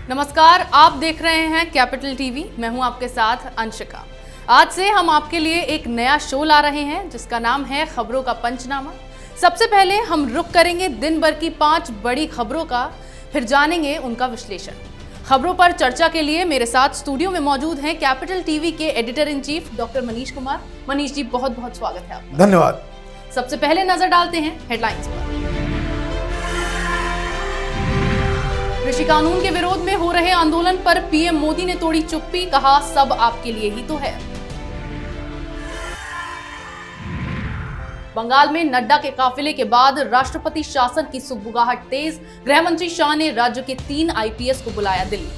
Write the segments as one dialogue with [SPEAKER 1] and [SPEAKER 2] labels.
[SPEAKER 1] नमस्कार, आप देख रहे हैं कैपिटल टीवी। मैं हूं आपके साथ अंशिका। आज से हम आपके लिए एक नया शो ला रहे हैं जिसका नाम है खबरों का पंचनामा। सबसे पहले हम रुख करेंगे दिन भर की 5 बड़ी खबरों का, फिर जानेंगे उनका विश्लेषण। खबरों पर चर्चा के लिए मेरे साथ स्टूडियो में मौजूद हैं कैपिटल टीवी के editor in chief doctor Manish Kumar. Manish ji, बहुत बहुत स्वागत है आपका।
[SPEAKER 2] धन्यवाद।
[SPEAKER 1] सबसे पहले नजर डालते हैं हेडलाइंस पर। कृषि कानून के विरोध में हो रहे आंदोलन पर पीएम मोदी ने तोड़ी चुप्पी, कहा सब आपके लिए ही तो है। बंगाल में नड्डा के काफिले के बाद राष्ट्रपति शासन की सुगबुगाहट तेज, गृह मंत्री शाह ने राज्य के 3 आईपीएस को बुलाया दिल्ली।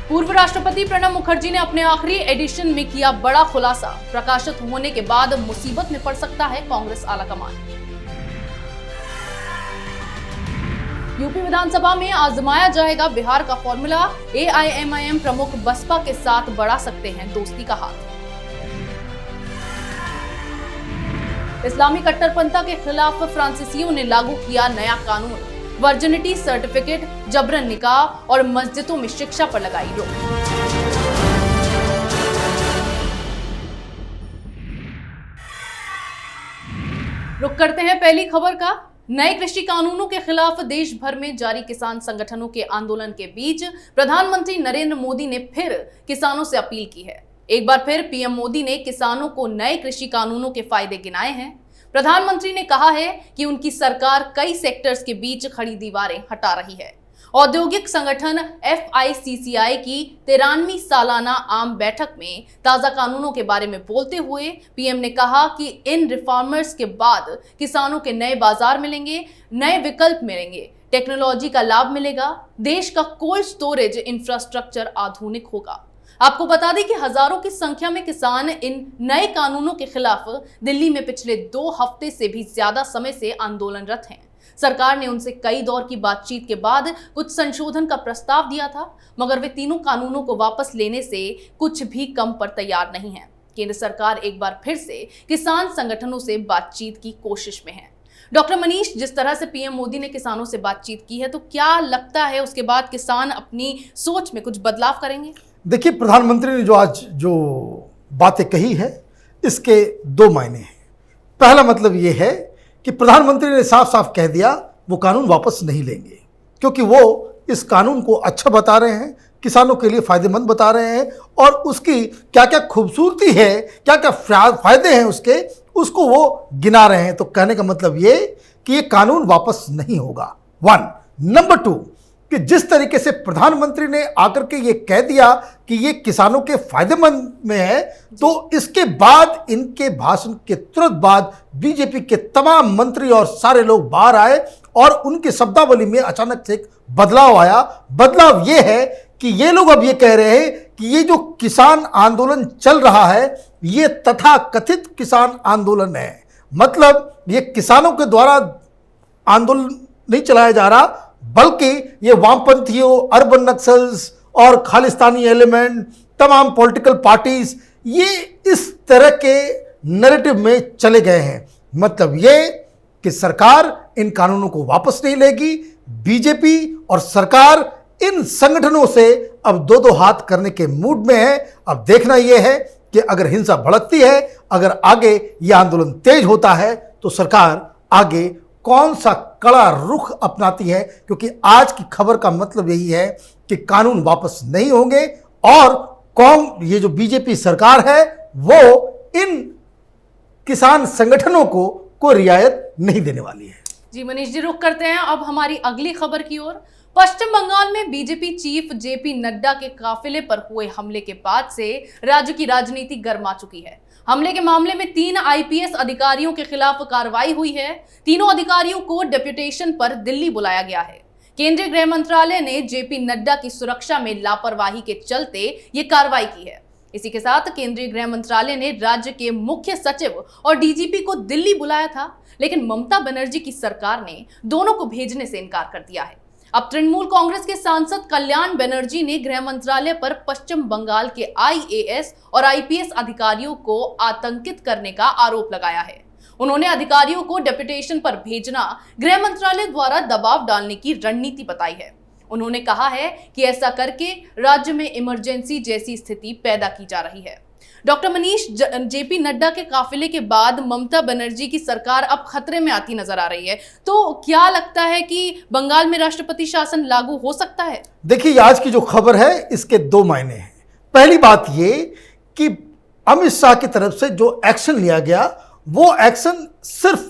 [SPEAKER 1] पूर्व राष्ट्रपति प्रणब मुखर्जी ने अपने आखिरी एडिशन में किया बड़ा खुलासा, प्रकाशित होने के बाद मुसीबत में पड़ सकता है कांग्रेस आलाकमान। यूपी विधानसभा में आजमाया जाएगा बिहार का फॉर्मूला, एआईएमआईएम प्रमुख बसपा के साथ बढ़ा सकते हैं दोस्ती का हाथ। इस्लामी कट्टरपंथा के खिलाफ फ्रांसीसियों ने लागू किया नया कानून, वर्जिनिटी सर्टिफिकेट, जबरन निकाह और मस्जिदों में शिक्षा पर लगाई रोक। रुक करते हैं पहली खबर का। नए कृषि कानूनों के खिलाफ देश भर में जारी किसान संगठनों के आंदोलन के बीच प्रधानमंत्री नरेंद्र मोदी ने फिर किसानों से अपील की है। एक बार फिर पीएम मोदी ने किसानों को नए कृषि कानूनों के फायदे गिनाए हैं। प्रधानमंत्री ने कहा है कि उनकी सरकार कई सेक्टर्स के बीच खड़ी दीवारें हटा रही है। औद्योगिक संगठन FICCI की 93वीं सालाना आम बैठक में ताजा कानूनों के बारे में बोलते हुए पीएम ने कहा कि इन रिफॉर्मर्स के बाद किसानों के नए बाजार मिलेंगे, नए विकल्प मिलेंगे, टेक्नोलॉजी का लाभ मिलेगा, देश का कोल्ड स्टोरेज इंफ्रास्ट्रक्चर आधुनिक होगा। आपको बता दें कि हजारों की संख्या में किसान इन नए कानूनों के खिलाफ दिल्ली में पिछले 2 हफ्ते से भी ज्यादा समय से आंदोलनरत हैं। सरकार ने उनसे कई दौर की बातचीत के बाद कुछ संशोधन का प्रस्ताव दिया था, मगर वे तीनों कानूनों को वापस लेने से कुछ भी कम पर तैयार नहीं है। केंद्र सरकार एक बार फिर से किसान संगठनों से बातचीत की कोशिश में है। डॉक्टर मनीष, जिस तरह से पीएम मोदी ने किसानों से बातचीत की है, तो क्या लगता है उसके बाद किसान अपनी सोच में कुछ बदलाव करेंगे?
[SPEAKER 2] देखिए, प्रधानमंत्री ने जो बातें कही है, इसके 2 मायने हैं। पहला मतलब ये है कि प्रधानमंत्री ने साफ साफ कह दिया वो कानून वापस नहीं लेंगे, क्योंकि वो इस कानून को अच्छा बता रहे हैं, किसानों के लिए फायदेमंद बता रहे हैं और उसकी क्या क्या खूबसूरती है, क्या क्या फायदे हैं उसको वो गिना रहे हैं। तो कहने का मतलब ये कि ये कानून वापस नहीं होगा। 1 नंबर 2 कि जिस तरीके से प्रधानमंत्री ने आकर के ये कह दिया कि ये किसानों के फायदेमंद में है, तो इसके बाद इनके भाषण के तुरंत बाद बीजेपी के तमाम मंत्री और सारे लोग बाहर आए और उनकी शब्दावली में अचानक से एक बदलाव आया। बदलाव ये है कि ये लोग अब ये कह रहे हैं कि ये जो किसान आंदोलन चल रहा है, ये तथाकथित किसान आंदोलन है। मतलब ये किसानों के द्वारा आंदोलन नहीं चलाया जा रहा, बल्कि ये वामपंथियों, अर्बन नक्सल्स और खालिस्तानी एलिमेंट, तमाम पॉलिटिकल पार्टीज, ये इस तरह के नैरेटिव में चले गए हैं। मतलब ये कि सरकार इन कानूनों को वापस नहीं लेगी। बीजेपी और सरकार इन संगठनों से अब 2-2 हाथ करने के मूड में है। अब देखना यह है कि अगर हिंसा भड़कती है, अगर आगे ये आंदोलन तेज होता है, तो सरकार आगे कौन सा कड़ा रुख अपनाती है, क्योंकि आज की खबर का मतलब यही है कि कानून वापस नहीं होंगे और ये जो बीजेपी सरकार है वो इन किसान संगठनों को रियायत नहीं देने वाली है।
[SPEAKER 1] जी मनीष जी, रुक करते हैं अब हमारी अगली खबर की ओर। पश्चिम बंगाल में बीजेपी चीफ जेपी नड्डा के काफिले पर हुए हमले के बाद से राज्य की राजनीति गर्मा चुकी है। हमले के मामले में 3 आईपीएस अधिकारियों के खिलाफ कार्रवाई हुई है। तीनों अधिकारियों को डेप्यूटेशन पर दिल्ली बुलाया गया है। केंद्रीय गृह मंत्रालय ने जेपी नड्डा की सुरक्षा में लापरवाही के चलते ये कार्रवाई की है। इसी के साथ केंद्रीय गृह मंत्रालय ने राज्य के मुख्य सचिव और डीजीपी को दिल्ली बुलाया था, लेकिन ममता बनर्जी की सरकार ने दोनों को भेजने से इनकार कर दिया है। अब तृणमूल कांग्रेस के सांसद कल्याण बनर्जी ने गृह मंत्रालय पर पश्चिम बंगाल के आईएएस और आईपीएस अधिकारियों को आतंकित करने का आरोप लगाया है। उन्होंने अधिकारियों को डेपुटेशन पर भेजना गृह मंत्रालय द्वारा दबाव डालने की रणनीति बताई है। उन्होंने कहा है कि ऐसा करके राज्य में इमरजेंसी जैसी स्थिति पैदा की जा रही है। डॉक्टर मनीष, जेपी नड्डा के काफिले के बाद ममता बनर्जी की सरकार अब खतरे में आती नजर आ रही है, तो क्या लगता है कि बंगाल में राष्ट्रपति शासन लागू हो सकता है?
[SPEAKER 2] देखिए, आज की जो खबर है इसके दो मायने हैं। पहली बात ये कि अमित शाह की तरफ से जो एक्शन लिया गया वो एक्शन सिर्फ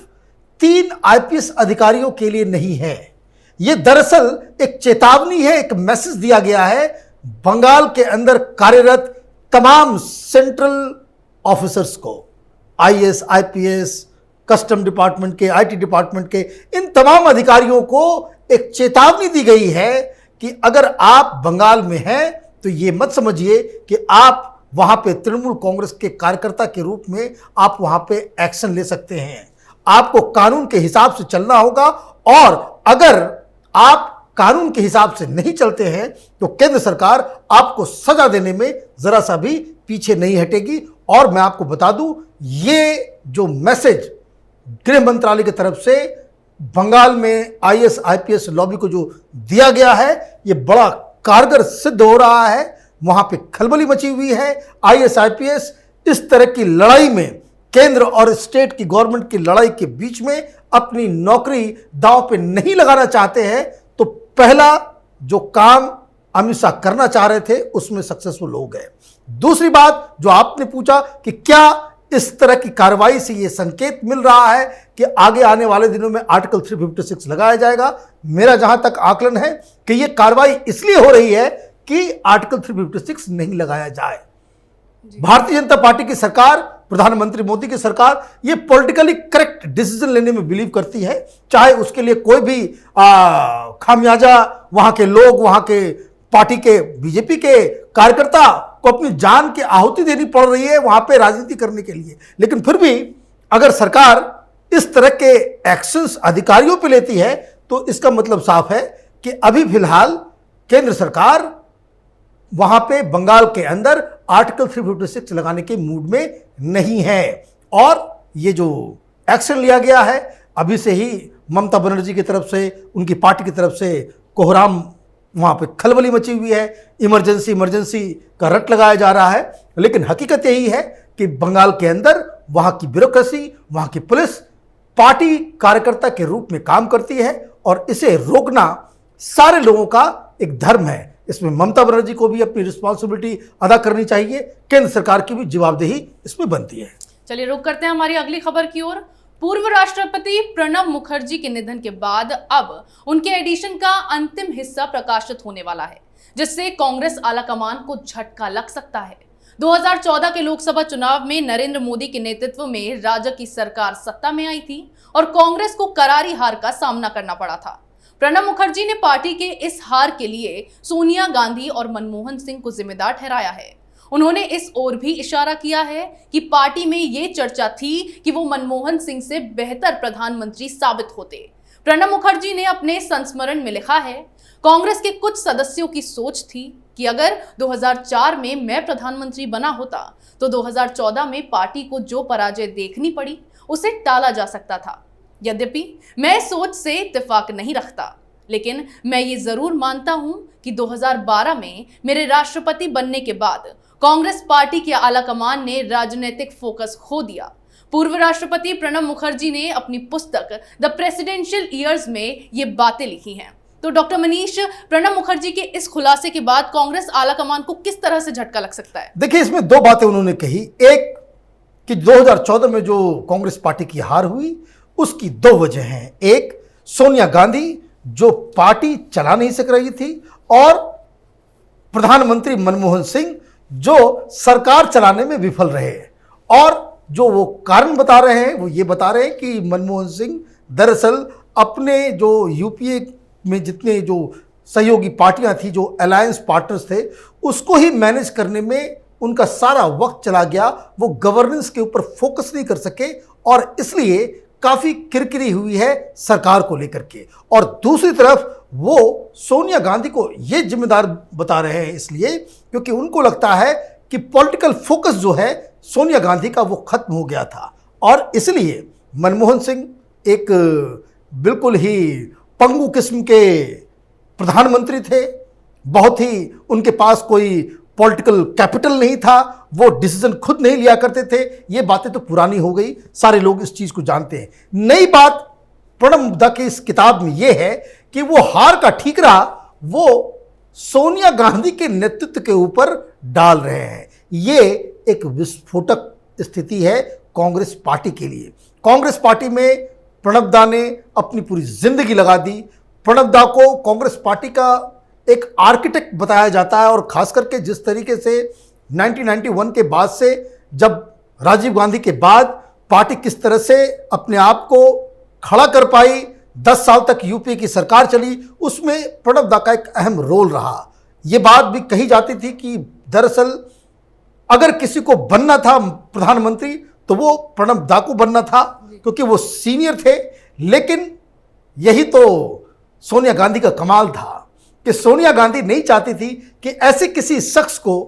[SPEAKER 2] 3 आईपीएस अधिकारियों के लिए नहीं है। ये दरअसल एक चेतावनी है, एक मैसेज दिया गया है बंगाल के अंदर कार्यरत तमाम सेंट्रल ऑफिसर्स को, आईएएस, आईपीएस, कस्टम डिपार्टमेंट के, आईटी डिपार्टमेंट के, इन तमाम अधिकारियों को एक चेतावनी दी गई है कि अगर आप बंगाल में हैं तो ये मत समझिए कि आप वहां पे तृणमूल कांग्रेस के कार्यकर्ता के रूप में आप वहां पे एक्शन ले सकते हैं। आपको कानून के हिसाब से चलना होगा और अगर आप कानून के हिसाब से नहीं चलते हैं तो केंद्र सरकार आपको सजा देने में जरा सा भी पीछे नहीं हटेगी। और मैं आपको बता दूं, ये जो मैसेज गृह मंत्रालय की तरफ से बंगाल में आईएएस आईपीएस लॉबी को जो दिया गया है ये बड़ा कारगर सिद्ध हो रहा है। वहां पे खलबली मची हुई है। आईएएस आईपीएस इस तरह की लड़ाई में, केंद्र और स्टेट की गवर्नमेंट की लड़ाई के बीच में अपनी नौकरी दांव पे नहीं लगाना चाहते हैं। तो पहला जो काम अमित शाह करना चाह रहे थे उसमें सक्सेसफुल हो गए। दूसरी बात जो आपने पूछा कि क्या इस तरह की कार्रवाई से यह संकेत मिल रहा है कि आगे आने वाले दिनों में आर्टिकल 356 लगाया जाएगा, मेरा जहां तक आकलन है कि यह कार्रवाई इसलिए हो रही है कि आर्टिकल 356 नहीं लगाया जाए। भारतीय जनता पार्टी की सरकार, प्रधानमंत्री मोदी की सरकार ये पॉलिटिकली करेक्ट डिसीजन लेने में बिलीव करती है, चाहे उसके लिए कोई भी खामियाजा वहां के लोग, वहां के पार्टी के, बीजेपी के कार्यकर्ता को अपनी जान की आहुति देनी पड़ रही है वहां पे राजनीति करने के लिए। लेकिन फिर भी अगर सरकार इस तरह के एक्शंस अधिकारियों पे लेती है तो इसका मतलब साफ है कि अभी फिलहाल केंद्र सरकार वहां पे बंगाल के अंदर आर्टिकल 356 लगाने के मूड में नहीं है। और ये जो एक्शन लिया गया है, अभी से ही ममता बनर्जी की तरफ से, उनकी पार्टी की तरफ से कोहराम, वहां पे खलबली मची हुई है, इमरजेंसी का रट लगाया जा रहा है। लेकिन हकीकत यही है कि बंगाल के अंदर वहां की ब्यूरोक्रेसी, वहां की पुलिस पार्टी कार्यकर्ता के रूप में काम करती है और इसे रोकना सारे लोगों का एक धर्म है। इसमें ममता बनर्जी को भी अपनी रिस्पॉन्सिबिलिटी अदा करनी चाहिए, केंद्र सरकार की भी जवाबदेही इसमें बनती है।
[SPEAKER 1] चलिए रुक करते हैं हमारी अगली खबर की ओर। पूर्व राष्ट्रपति प्रणब मुखर्जी के निधन के बाद अब उनके एडिशन का अंतिम हिस्सा प्रकाशित होने वाला है, जिससे कांग्रेस आलाकमान को झटका लग सकता है। 2014 के लोकसभा चुनाव में नरेंद्र मोदी के नेतृत्व में राजग की सरकार सत्ता में आई थी और कांग्रेस को करारी हार का सामना करना पड़ा था। प्रणब मुखर्जी ने पार्टी के इस हार के लिए सोनिया गांधी और मनमोहन सिंह को जिम्मेदार ठहराया है। उन्होंने इस ओर भी इशारा किया है कि पार्टी में ये चर्चा थी कि वो मनमोहन सिंह से बेहतर प्रधानमंत्री साबित होते। प्रणब मुखर्जी ने अपने संस्मरण में लिखा है, कांग्रेस के कुछ सदस्यों की सोच थी कि अगर 2004 में मैं प्रधानमंत्री बना होता तो 2014 में पार्टी को जो पराजय देखनी पड़ी उसे टाला जा सकता था। यद्यपि मैं इस सोच से इत्तेफाक नहीं रखता, लेकिन मैं ये जरूर मानता हूं कि 2012 में मेरे राष्ट्रपति बनने के बाद कांग्रेस पार्टी के आलाकमान ने राजनीतिक फोकस खो दिया। पूर्व राष्ट्रपति प्रणब मुखर्जी ने अपनी पुस्तक द प्रेसिडेंशियल ईयर्स में ये बातें लिखी हैं। तो डॉक्टर मनीष, प्रणब मुखर्जी के इस खुलासे के बाद कांग्रेस आलाकमान को किस तरह से झटका लग सकता है?
[SPEAKER 2] देखिए, इसमें दो बातें उन्होंने कही। एक कि 2014 में जो कांग्रेस पार्टी की हार हुई उसकी दो वजह हैं। एक, सोनिया गांधी जो पार्टी चला नहीं सक रही थी, और प्रधानमंत्री मनमोहन सिंह जो सरकार चलाने में विफल रहे। और जो वो कारण बता रहे हैं वो ये बता रहे हैं कि मनमोहन सिंह दरअसल अपने जो यूपीए में जितने जो सहयोगी पार्टियां थी, जो अलायंस पार्टनर्स थे, उसको ही मैनेज करने में उनका सारा वक्त चला गया। वो गवर्नेंस के ऊपर फोकस नहीं कर सके और इसलिए काफी किरकिरी हुई है सरकार को लेकर के। और दूसरी तरफ वो सोनिया गांधी को ये जिम्मेदार बता रहे हैं इसलिए क्योंकि उनको लगता है कि पॉलिटिकल फोकस जो है सोनिया गांधी का वो खत्म हो गया था, और इसलिए मनमोहन सिंह एक बिल्कुल ही पंगु किस्म के प्रधानमंत्री थे, बहुत ही उनके पास कोई पॉलिटिकल कैपिटल नहीं था, वो डिसीजन खुद नहीं लिया करते थे। ये बातें तो पुरानी हो गई, सारे लोग इस चीज़ को जानते हैं। नई बात प्रणब मुद्दा की इस किताब में यह है कि वो हार का ठीकरा वो सोनिया गांधी के नेतृत्व के ऊपर डाल रहे हैं। ये एक विस्फोटक स्थिति है कांग्रेस पार्टी के लिए। कांग्रेस पार्टी में प्रणब दा ने अपनी पूरी जिंदगी लगा दी। प्रणब दा को कांग्रेस पार्टी का एक आर्किटेक्ट बताया जाता है, और खास करके जिस तरीके से 1991 के बाद से, जब राजीव गांधी के बाद पार्टी किस तरह से अपने आप को खड़ा कर पाई, 10 साल तक यूपी की सरकार चली, उसमें प्रणब दा का एक अहम रोल रहा। ये बात भी कही जाती थी कि दरअसल अगर किसी को बनना था प्रधानमंत्री तो वो प्रणब दा को बनना था, क्योंकि वो सीनियर थे। लेकिन यही तो सोनिया गांधी का कमाल था कि सोनिया गांधी नहीं चाहती थी कि ऐसे किसी शख्स को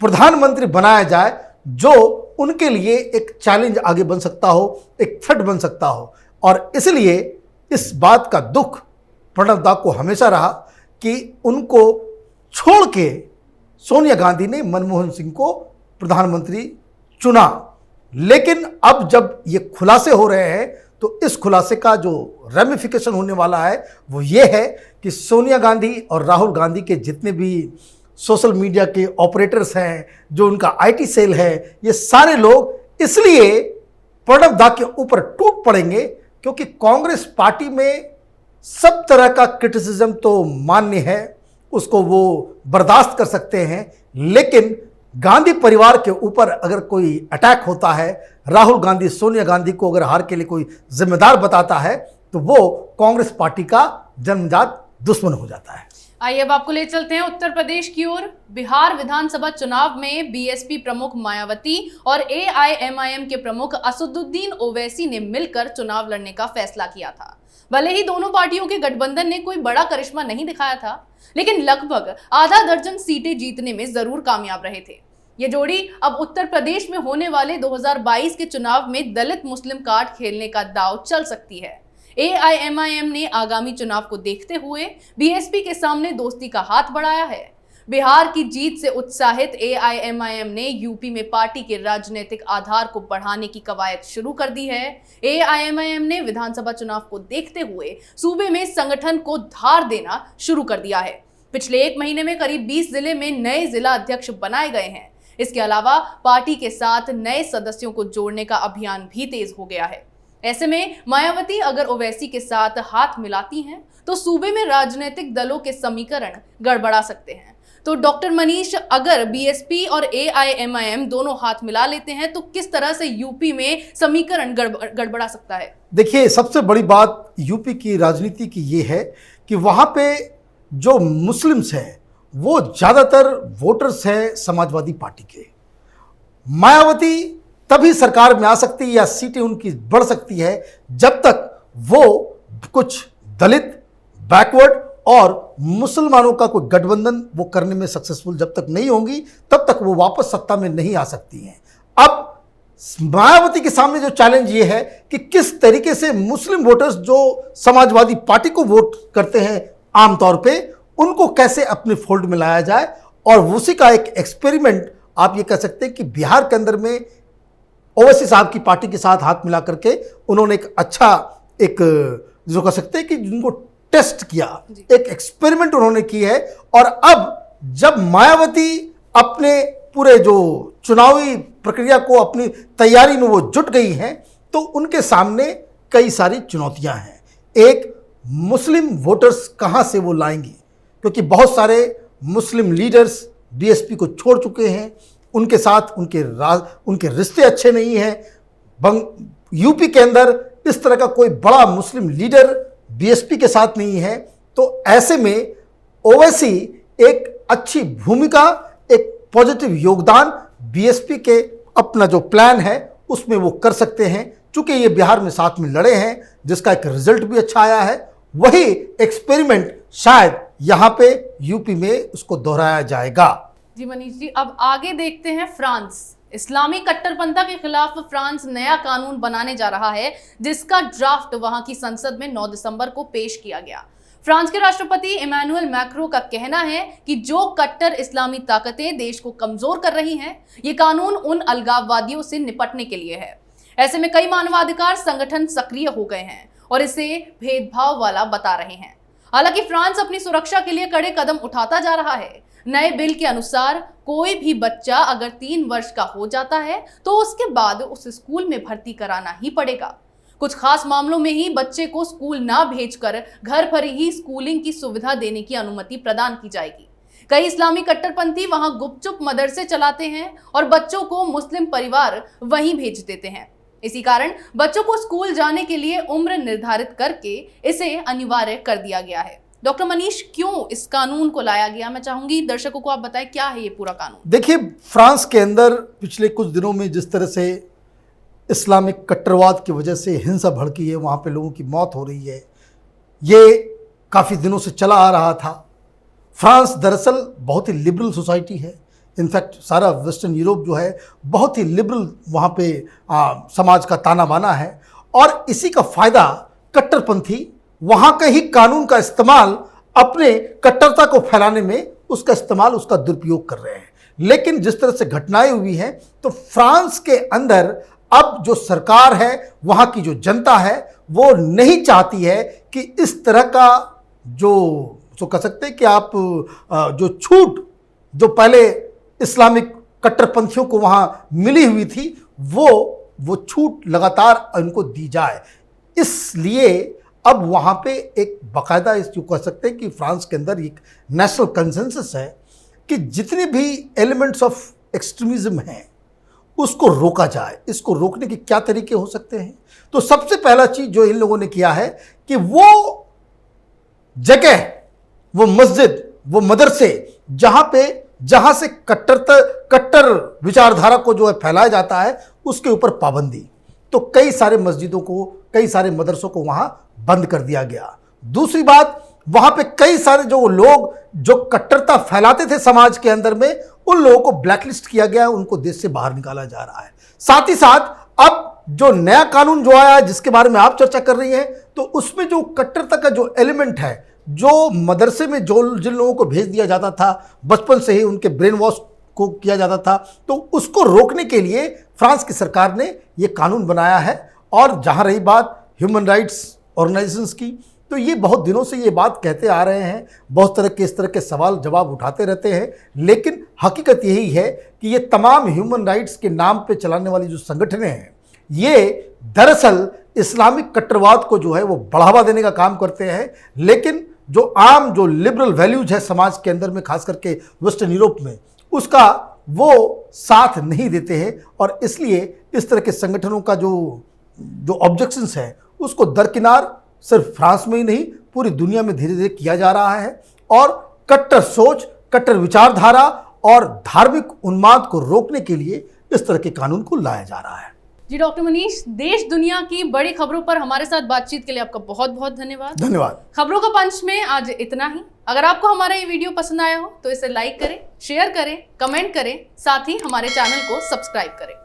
[SPEAKER 2] प्रधानमंत्री बनाया जाए जो उनके लिए एक चैलेंज आगे बन सकता हो, एक थ्रेट बन सकता हो। और इसलिए इस बात का दुख प्रणब दा को हमेशा रहा कि उनको छोड़ के सोनिया गांधी ने मनमोहन सिंह को प्रधानमंत्री चुना। लेकिन अब जब ये खुलासे हो रहे हैं तो इस खुलासे का जो रेमिफिकेशन होने वाला है वो ये है कि सोनिया गांधी और राहुल गांधी के जितने भी सोशल मीडिया के ऑपरेटर्स हैं, जो उनका आईटी सेल है, ये सारे लोग इसलिए प्रणब दा के ऊपर टूट पड़ेंगे क्योंकि कांग्रेस पार्टी में सब तरह का क्रिटिसिज्म तो मान्य है, उसको वो बर्दाश्त कर सकते हैं। लेकिन गांधी परिवार के ऊपर अगर कोई अटैक होता है, राहुल गांधी सोनिया गांधी को अगर हार के लिए कोई जिम्मेदार बताता है, तो वो कांग्रेस पार्टी का जन्मजात दुश्मन हो जाता है।
[SPEAKER 1] आइए अब आपको ले चलते हैं उत्तर प्रदेश की ओर। बिहार विधानसभा चुनाव में बीएसपी प्रमुख मायावती और एआईएमआईएम के प्रमुख असदुद्दीन ओवैसी ने मिलकर चुनाव लड़ने का फैसला किया था। भले ही दोनों पार्टियों के गठबंधन ने कोई बड़ा करिश्मा नहीं दिखाया था, लेकिन लगभग आधा दर्जन सीटें जीतने में जरूर कामयाब रहे थे। ये जोड़ी अब उत्तर प्रदेश में होने वाले 2022 के चुनाव में दलित मुस्लिम कार्ड खेलने का दांव चल सकती है। एआईएमआईएम ने आगामी चुनाव को देखते हुए बीएसपी के सामने दोस्ती का हाथ बढ़ाया है। बिहार की जीत से उत्साहित एआईएमआईएम ने यूपी में पार्टी के राजनीतिक आधार को बढ़ाने की कवायद शुरू कर दी है। एआईएमआईएम ने विधानसभा चुनाव को देखते हुए सूबे में संगठन को धार देना शुरू कर दिया है। पिछले 1 महीने में करीब 20 जिले में नए जिला अध्यक्ष बनाए गए हैं। इसके अलावा पार्टी के साथ नए सदस्यों को जोड़ने का अभियान भी तेज हो गया है। ऐसे में मायावती अगर ओवैसी के साथ हाथ मिलाती हैं तो सूबे में राजनीतिक दलों के समीकरण गड़बड़ा सकते हैं। तो डॉक्टर मनीष, अगर बीएसपी और एआईएमआईएम दोनों हाथ मिला लेते हैं तो किस तरह से यूपी में समीकरण गड़बड़ा सकता है?
[SPEAKER 2] देखिए, सबसे बड़ी बात यूपी की राजनीति की ये है कि वहाँ पे जो मुस्लिम्स हैं वो ज़्यादातर वोटर्स हैं समाजवादी पार्टी के। मायावती तभी सरकार में आ सकती है या सीटें उनकी बढ़ सकती है जब तक वो कुछ दलित, बैकवर्ड और मुसलमानों का कोई गठबंधन वो करने में सक्सेसफुल जब तक नहीं होंगी, तब तक वो वापस सत्ता में नहीं आ सकती हैं। अब मायावती के सामने जो चैलेंज ये है कि किस तरीके से मुस्लिम वोटर्स जो समाजवादी पार्टी को वोट करते हैं आमतौर पे, उनको कैसे अपने फोल्ड में लाया जाए। और उसी का एक एक्सपेरिमेंट आप ये कह सकते हैं कि बिहार के अंदर में ओवैसी साहब की पार्टी के साथ हाथ मिला करके उन्होंने एक अच्छा एक जो कह सकते हैं कि जिनको टेस्ट किया, एक एक्सपेरिमेंट उन्होंने की है। और अब जब मायावती अपने पूरे जो चुनावी प्रक्रिया को अपनी तैयारी में वो जुट गई हैं, तो उनके सामने कई सारी चुनौतियां हैं। एक, मुस्लिम वोटर्स कहां से वो लाएंगी, क्योंकि बहुत सारे मुस्लिम लीडर्स बीएसपी को छोड़ चुके हैं, उनके साथ उनके रिश्ते अच्छे नहीं हैं। यूपी के अंदर इस तरह का कोई बड़ा मुस्लिम लीडर बीएसपी के साथ नहीं है। तो ऐसे में ओवैसी एक अच्छी भूमिका, एक पॉजिटिव योगदान बीएसपी के अपना जो प्लान है उसमें वो कर सकते हैं। चूंकि ये बिहार में साथ में लड़े हैं, जिसका एक रिजल्ट भी अच्छा आया है, वही एक्सपेरिमेंट शायद यहाँ पे यूपी में उसको दोहराया जाएगा।
[SPEAKER 1] जी मनीष जी, अब आगे देखते हैं फ्रांस। इस्लामी कट्टरपंथा के खिलाफ फ्रांस नया कानून बनाने जा रहा है, जिसका ड्राफ्ट वहां की संसद में 9 दिसंबर को पेश किया गया। फ्रांस के राष्ट्रपति इमैनुअल मैक्रों का कहना है कि जो कट्टर इस्लामी ताकतें देश को कमजोर कर रही हैं, ये कानून उन अलगाववादियों से निपटने के लिए है। ऐसे में कई मानवाधिकार संगठन सक्रिय हो गए हैं और इसे भेदभाव वाला बता रहे हैं। हालांकि फ्रांस अपनी सुरक्षा के लिए कड़े कदम उठाता जा रहा है। नए बिल के अनुसार कोई भी बच्चा अगर 3 वर्ष का हो जाता है तो उसके बाद उस स्कूल में भर्ती कराना ही पड़ेगा। कुछ खास मामलों में ही बच्चे को स्कूल ना भेजकर घर पर ही स्कूलिंग की सुविधा देने की अनुमति प्रदान की जाएगी। कई इस्लामी कट्टरपंथी वहां गुपचुप मदरसे चलाते हैं और बच्चों को मुस्लिम परिवार वहीं भेज देते हैं। इसी कारण बच्चों को स्कूल जाने के लिए उम्र निर्धारित करके इसे अनिवार्य कर दिया गया है। डॉक्टर मनीष, क्यों इस कानून को लाया गया? मैं चाहूंगी दर्शकों को आप बताएं क्या है ये पूरा कानून।
[SPEAKER 2] देखिए, फ्रांस के अंदर पिछले कुछ दिनों में जिस तरह से इस्लामिक कट्टरवाद की वजह से हिंसा भड़की है, वहाँ पे लोगों की मौत हो रही है, ये काफ़ी दिनों से चला आ रहा था। फ्रांस दरअसल बहुत ही लिबरल सोसाइटी है। इनफैक्ट सारा वेस्टर्न यूरोप जो है बहुत ही लिबरल वहाँ पे समाज का ताना बाना है, और इसी का फ़ायदा कट्टरपंथी वहाँ के ही कानून का इस्तेमाल अपने कट्टरता को फैलाने में उसका इस्तेमाल, उसका दुरुपयोग कर रहे हैं। लेकिन जिस तरह से घटनाएं हुई हैं, तो फ्रांस के अंदर अब जो सरकार है, वहाँ की जो जनता है, वो नहीं चाहती है कि इस तरह का जो कह सकते हैं कि आप जो छूट जो पहले इस्लामिक कट्टरपंथियों को वहाँ मिली हुई थी, वो छूट लगातार उनको दी जाए। इसलिए अब वहाँ पे एक बाकायदा जो कह सकते हैं कि फ्रांस के अंदर एक नेशनल कंसेंसस है कि जितने भी एलिमेंट्स ऑफ एक्सट्रीमिज्म हैं उसको रोका जाए। इसको रोकने के क्या तरीके हो सकते हैं? तो सबसे पहला चीज़ जो इन लोगों ने किया है कि वो जगह, वो मस्जिद, वो मदरसे जहाँ से कट्टर विचारधारा को जो है फैलाया जाता है, उसके ऊपर पाबंदी। तो कई सारे मस्जिदों को, कई सारे मदरसों को वहाँ बंद कर दिया गया। दूसरी बात, वहाँ पे कई सारे जो लोग जो कट्टरता फैलाते थे समाज के अंदर में, उन लोगों को ब्लैकलिस्ट किया गया, उनको देश से बाहर निकाला जा रहा है। साथ ही साथ अब जो नया कानून जो आया है, जिसके बारे में आप चर्चा कर रही हैं, तो उसमें जो कट्टरता का जो एलिमेंट है, जो मदरसे में जिन लोगों को भेज दिया जाता था, बचपन से ही उनके ब्रेन वॉश को किया जाता था, तो उसको रोकने के लिए फ्रांस की सरकार ने ये कानून बनाया है। और जहाँ रही बात ह्यूमन राइट्स ऑर्गेनाइजेशंस की, तो ये बहुत दिनों से ये बात कहते आ रहे हैं, बहुत तरह के इस तरह के सवाल जवाब उठाते रहते हैं, लेकिन हकीकत यही है कि ये तमाम ह्यूमन राइट्स के नाम पे चलाने वाली जो संगठनें हैं, ये दरअसल इस्लामिक कट्टरवाद को जो है वो बढ़ावा देने का काम करते हैं। लेकिन जो आम जो लिबरल वैल्यूज है समाज के अंदर में, खास करके वेस्टर्न यूरोप में, उसका वो साथ नहीं देते हैं। और इसलिए इस तरह के संगठनों का जो ऑब्जेक्शंस है, उसको दरकिनार सिर्फ फ्रांस में ही नहीं, पूरी दुनिया में धीरे धीरे किया जा रहा है। और कट्टर सोच, कट्टर विचारधारा और धार्मिक उन्माद को रोकने के लिए इस तरह के कानून को लाया जा रहा है।
[SPEAKER 1] जी डॉक्टर मनीष, देश दुनिया की बड़ी खबरों पर हमारे साथ बातचीत के लिए आपका बहुत बहुत धन्यवाद।
[SPEAKER 2] धन्यवाद।
[SPEAKER 1] खबरों का पंच में आज इतना ही। अगर आपको हमारा ये वीडियो पसंद आया हो तो इसे लाइक करें, शेयर करें, कमेंट करें, साथ ही हमारे चैनल को सब्सक्राइब करें।